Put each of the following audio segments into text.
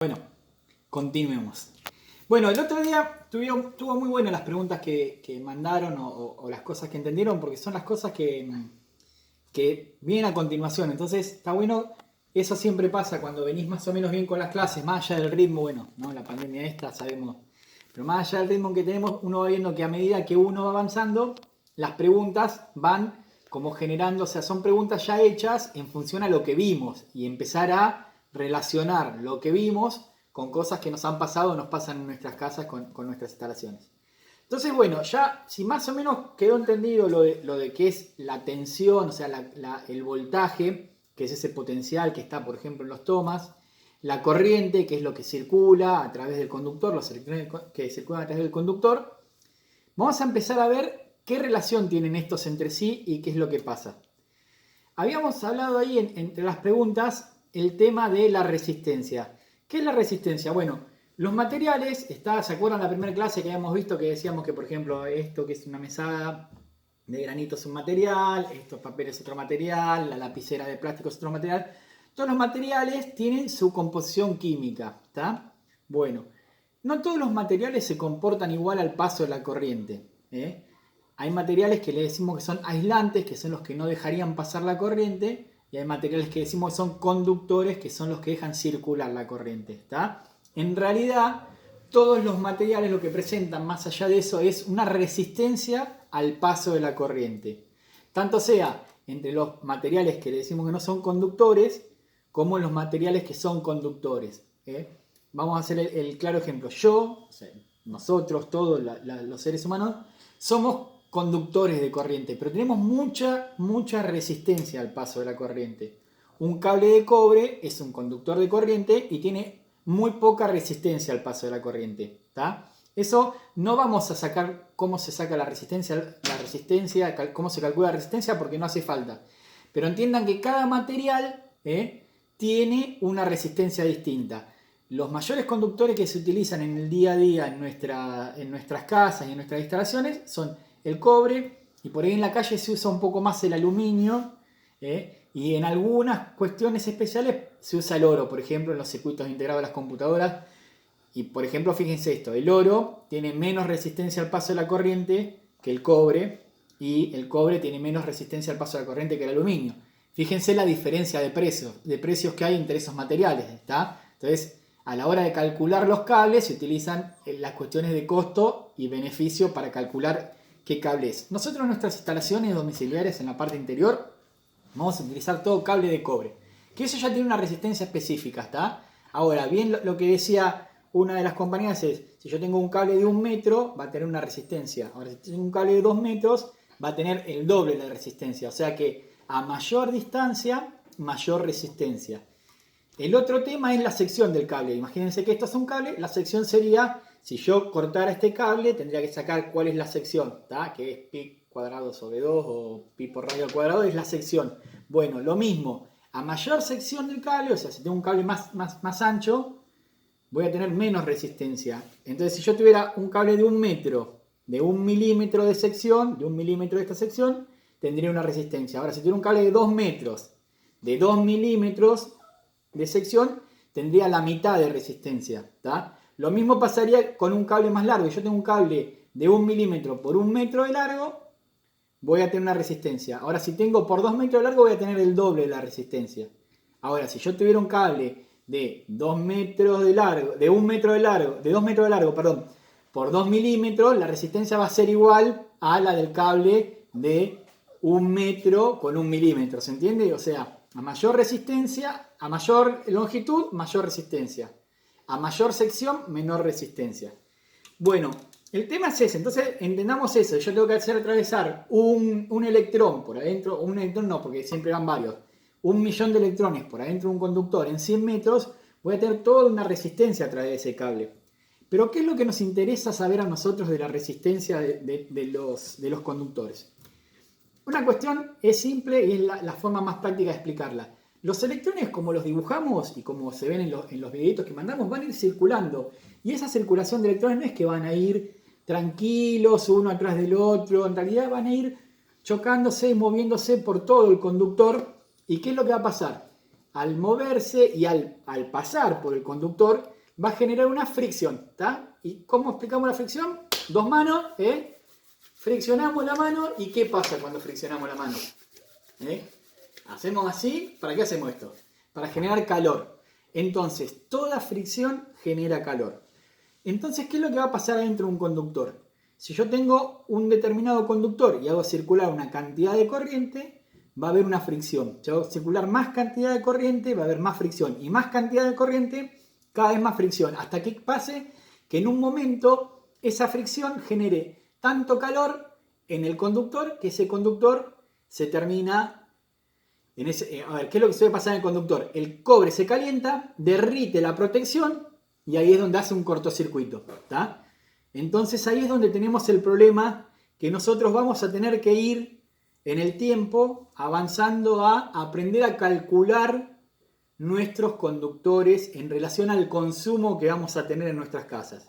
Bueno, continuemos. Bueno, el otro día tuvo muy buenas las preguntas que mandaron o las cosas que entendieron, porque son las cosas que vienen a continuación. Entonces, está bueno, eso siempre pasa cuando venís más o menos bien con las clases, más allá del ritmo, bueno, ¿no? La pandemia esta, sabemos, pero más allá del ritmo que tenemos, uno va viendo que a medida que uno va avanzando, las preguntas van como generando, o sea, son preguntas ya hechas en función a lo que vimos y empezar a relacionar lo que vimos con cosas que nos han pasado o nos pasan en nuestras casas con nuestras instalaciones. Entonces, bueno, ya si más o menos quedó entendido lo de qué es la tensión, o sea, el voltaje, que es ese potencial que está, por ejemplo, en los tomas, la corriente, que es lo que circula a través del conductor, los electrones que circulan a través del conductor, vamos a empezar a ver qué relación tienen estos entre sí y qué es lo que pasa. Habíamos hablado ahí entre las preguntas el tema de la resistencia. ¿Qué es la resistencia? Bueno, los materiales, ¿se acuerdan la primera clase que habíamos visto que decíamos que, por ejemplo, esto que es una mesada de granito es un material, estos papeles es otro material, la lapicera de plástico es otro material? Todos los materiales tienen su composición química, ¿está? Bueno, no todos los materiales se comportan igual al paso de la corriente, ¿eh? Hay materiales que le decimos que son aislantes, que son los que no dejarían pasar la corriente, y hay materiales que decimos que son conductores, que son los que dejan circular la corriente, ¿está? En realidad, todos los materiales lo que presentan más allá de eso es una resistencia al paso de la corriente. Tanto sea entre los materiales que le decimos que no son conductores, como en los materiales que son conductores, ¿eh? Vamos a hacer el claro ejemplo. Yo, o sea, nosotros, todos los seres humanos, somos conductores de corriente, pero tenemos mucha resistencia al paso de la corriente. Un cable de cobre es un conductor de corriente y tiene muy poca resistencia al paso de la corriente, ¿tá? Eso no vamos a sacar cómo se saca la resistencia, cómo se calcula la resistencia, porque no hace falta. Pero entiendan que cada material tiene una resistencia distinta. Los mayores conductores que se utilizan en el día a día en nuestras casas y en nuestras instalaciones son el cobre, y por ahí en la calle se usa un poco más el aluminio, y en algunas cuestiones especiales se usa el oro, por ejemplo, en los circuitos integrados de las computadoras. Y por ejemplo, fíjense esto, el oro tiene menos resistencia al paso de la corriente que el cobre, y el cobre tiene menos resistencia al paso de la corriente que el aluminio. Fíjense la diferencia de precios que hay entre esos materiales, ¿está? Entonces, a la hora de calcular los cables se utilizan las cuestiones de costo y beneficio para calcular qué cable es. Nosotros en nuestras instalaciones domiciliares en la parte interior vamos a utilizar todo cable de cobre, que eso ya tiene una resistencia específica, ¿está? Ahora, bien lo que decía una de las compañías es, si yo tengo un cable de 1 metro, va a tener una resistencia. Ahora, si tengo un cable de 2 metros, va a tener el doble de la resistencia. O sea que a mayor distancia, mayor resistencia. El otro tema es la sección del cable. Imagínense que esto es un cable, la sección sería, si yo cortara este cable, tendría que sacar cuál es la sección, ¿tá? Que es pi cuadrado sobre 2 o pi por radio al cuadrado, es la sección. Bueno, lo mismo, a mayor sección del cable, o sea, si tengo un cable más ancho, voy a tener menos resistencia. Entonces, si yo tuviera un cable de 1 metro, de 1 milímetro de sección, de 1 milímetro de esta sección, tendría una resistencia. Ahora, si tuviera un cable de 2 metros, de 2 milímetros de sección, tendría la mitad de resistencia, ¿tá? Lo mismo pasaría con un cable más largo. Yo tengo un cable de 1 milímetro por 1 metro de largo, voy a tener una resistencia. Ahora, si tengo por 2 metros de largo, voy a tener el doble de la resistencia. Ahora, si yo tuviera un cable de 2 metros de largo, de 1 metro de largo, de 2 metros de largo, perdón, por 2 milímetros, la resistencia va a ser igual a la del cable de 1 metro con 1 milímetro, ¿se entiende? O sea, a mayor resistencia, a mayor longitud, mayor resistencia. A mayor sección, menor resistencia. Bueno, el tema es ese. Entonces, entendamos eso. Yo tengo que hacer atravesar un electrón por adentro, un electrón no, porque siempre van varios. 1 millón de electrones por adentro de un conductor en 100 metros, voy a tener toda una resistencia a través de ese cable. Pero, ¿qué es lo que nos interesa saber a nosotros de la resistencia de los conductores? Una cuestión es simple y es la forma más práctica de explicarla. Los electrones, como los dibujamos y como se ven en los videitos que mandamos, van a ir circulando. Y esa circulación de electrones no es que van a ir tranquilos uno atrás del otro. En realidad van a ir chocándose y moviéndose por todo el conductor. ¿Y qué es lo que va a pasar? al moverse y al pasar por el conductor, va a generar una fricción. ¿Está? ¿Y cómo explicamos la fricción? Dos manos, friccionamos la mano. ¿Y qué pasa cuando friccionamos la mano? Hacemos así. ¿Para qué hacemos esto? Para generar calor. Entonces, toda fricción genera calor. Entonces, ¿qué es lo que va a pasar adentro de un conductor? Si yo tengo un determinado conductor y hago circular una cantidad de corriente, va a haber una fricción. Si hago circular más cantidad de corriente, va a haber más fricción. Y más cantidad de corriente, cada vez más fricción. Hasta que pase que en un momento esa fricción genere tanto calor en el conductor que ese conductor se termina... a ver, ¿qué es lo que suele pasar en el conductor? El cobre se calienta, derrite la protección y ahí es donde hace un cortocircuito. ¿Está? Entonces ahí es donde tenemos el problema que nosotros vamos a tener que ir en el tiempo avanzando a aprender a calcular nuestros conductores en relación al consumo que vamos a tener en nuestras casas.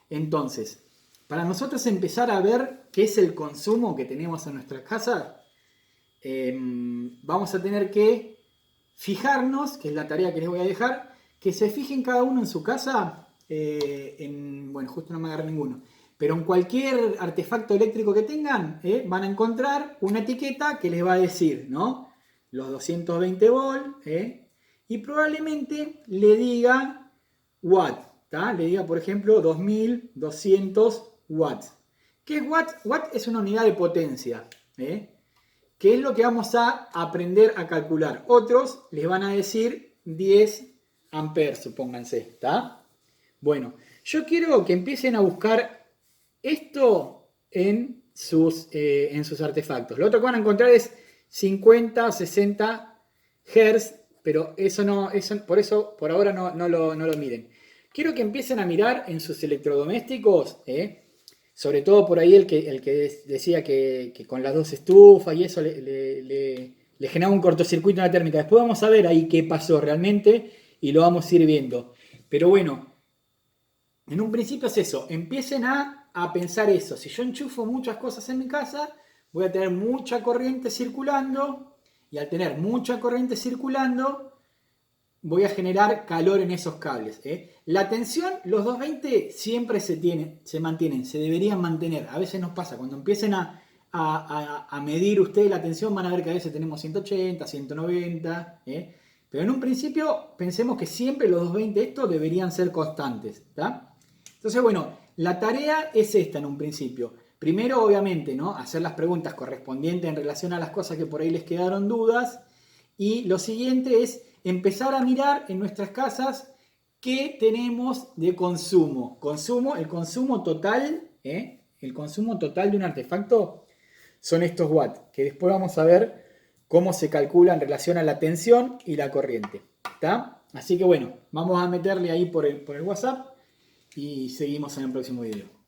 Entonces, para nosotros empezar a ver qué es el consumo que tenemos en nuestras casas, vamos a tener que fijarnos, que es la tarea que les voy a dejar, que se fijen cada uno en su casa, bueno, justo no me agarré ninguno, pero en cualquier artefacto eléctrico que tengan, van a encontrar una etiqueta que les va a decir, ¿no? Los 220 volts, y probablemente le diga watt, ¿tá? Le diga, por ejemplo, 2200 watts. ¿Qué es watt? Watt es una unidad de potencia, que es lo que vamos a aprender a calcular. Otros les van a decir 10 amperes, supónganse, ¿está? Bueno, yo quiero que empiecen a buscar esto en sus artefactos. Lo otro que van a encontrar es 50, 60 Hz, pero por eso por ahora no lo miren. Quiero que empiecen a mirar en sus electrodomésticos, sobre todo por ahí el que decía que con las dos estufas y eso le generaba un cortocircuito en la térmica. Después vamos a ver ahí qué pasó realmente y lo vamos a ir viendo. Pero bueno, en un principio es eso. Empiecen a pensar eso. Si yo enchufo muchas cosas en mi casa, voy a tener mucha corriente circulando. Y al tener mucha corriente circulando, voy a generar calor en esos cables. La tensión, los 220 siempre se mantienen, se deberían mantener. A veces nos pasa, cuando empiecen a medir ustedes la tensión, van a ver que a veces tenemos 180, 190. Pero en un principio pensemos que siempre los 220 estos deberían ser constantes. ¿Está? Entonces, bueno, la tarea es esta en un principio. Primero, obviamente, ¿no? Hacer las preguntas correspondientes en relación a las cosas que por ahí les quedaron dudas. Y lo siguiente es empezar a mirar en nuestras casas qué tenemos de consumo. El consumo total, el consumo total de un artefacto son estos watts, que después vamos a ver cómo se calcula en relación a la tensión y la corriente. ¿Está? Así que bueno, vamos a meterle ahí por el WhatsApp y seguimos en el próximo video.